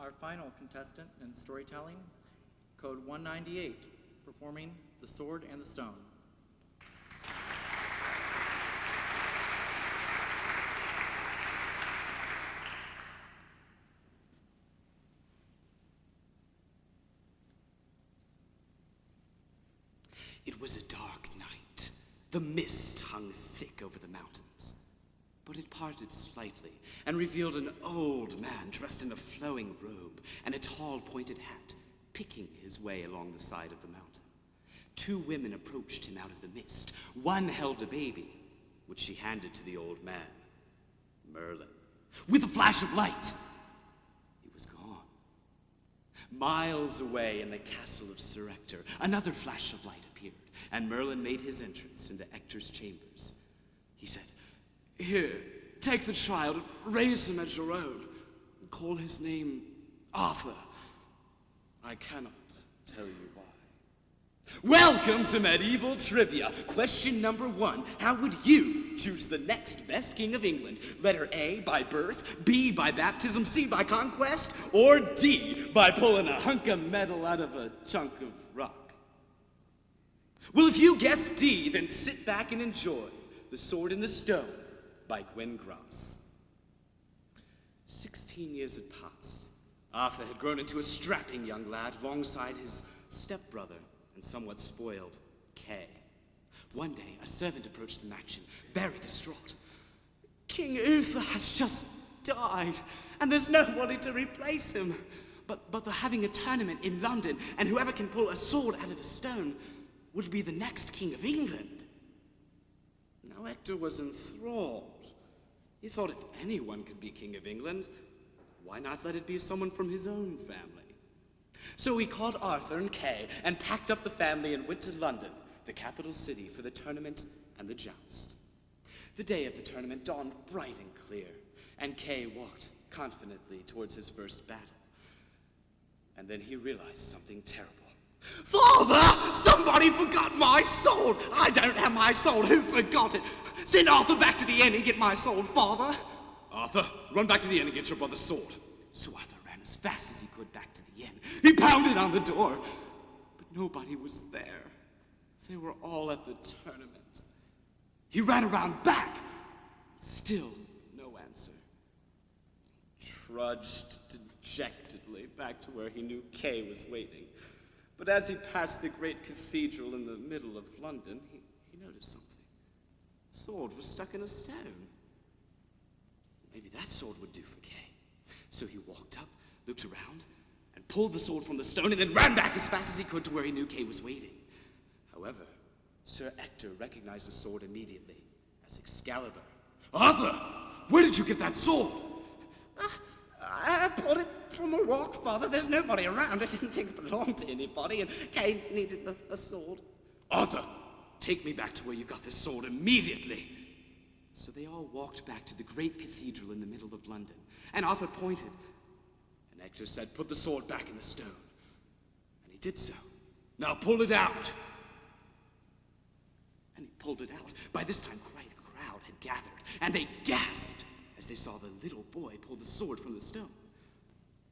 Our final contestant in storytelling, code 198, performing The Sword and the Stone. It was a dark night. The mist hung thick over the mountains. But it parted slightly and revealed an old man dressed in a flowing robe and a tall pointed hat, picking his way along the side of the mountain. Two women approached him out of the mist. One held a baby, which she handed to the old man, Merlin. With a flash of light, he was gone. Miles away in the castle of Sir Ector, another flash of light appeared, and Merlin made his entrance into Ector's chambers. He said, "Here, take the child, raise him as your own. Call his name Arthur. I cannot tell you why." Welcome to Medieval Trivia. Question number 1. How would you choose the next best king of England? Letter A, by birth, B, by baptism, C, by conquest, or D, by pulling a hunk of metal out of a chunk of rock? Well, if you guess D, then sit back and enjoy The Sword and the Stone by Gwen Gross. 16 years had passed. Arthur had grown into a strapping young lad alongside his stepbrother and somewhat spoiled Kay. One day, a servant approached the mansion, very distraught. "King Uther has just died, and there's nobody to replace him. But they're having a tournament in London, and whoever can pull a sword out of a stone will be the next king of England." Now Ector was enthralled. He thought if anyone could be king of England, why not let it be someone from his own family? So he called Arthur and Kay and packed up the family and went to London, the capital city, for the tournament and the joust. The day of the tournament dawned bright and clear, and Kay walked confidently towards his first battle. And then he realized something terrible. "Father! Somebody forgot my sword! I don't have my sword! Who forgot it? Send Arthur back to the inn and get my sword, Father!" "Arthur, run back to the inn and get your brother's sword." So Arthur ran as fast as he could back to the inn. He pounded on the door, but nobody was there. They were all at the tournament. He ran around back. Still no answer. He trudged dejectedly back to where he knew Kay was waiting. But as he passed the great cathedral in the middle of London, he noticed something. The sword was stuck in a stone. Maybe that sword would do for Kay. So he walked up, looked around, and pulled the sword from the stone, and then ran back as fast as he could to where he knew Kay was waiting. However, Sir Ector recognized the sword immediately as Excalibur. "Arthur, where did you get that sword?" I pulled it from a rock, Father. There's nobody around. I didn't think it belonged to anybody, and Kay needed a sword." "Arthur, take me back to where you got this sword immediately." So they all walked back to the great cathedral in the middle of London, and Arthur pointed, and Ector said, "Put the sword back in the stone." And he did so. "Now pull it out." And he pulled it out. By this time, quite a crowd had gathered, and they gasped as they saw the little boy pull the sword from the stone.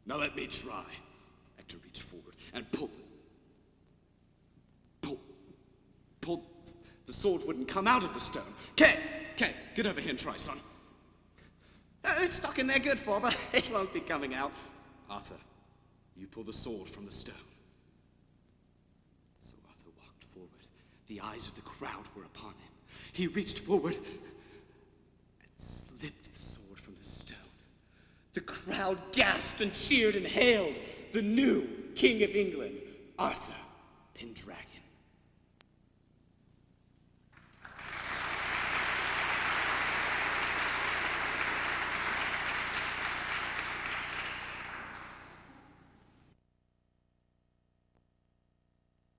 "Now let me try." Ector reached forward and pulled. The sword wouldn't come out of the stone. Kay, get over here and try, son." "It's stuck in there good, Father. It won't be coming out." "Arthur, you pull the sword from the stone." So Arthur walked forward. The eyes of the crowd were upon him. He reached forward and slipped the sword from the stone. The crowd gasped and cheered and hailed the new King of England, Arthur Pendragon.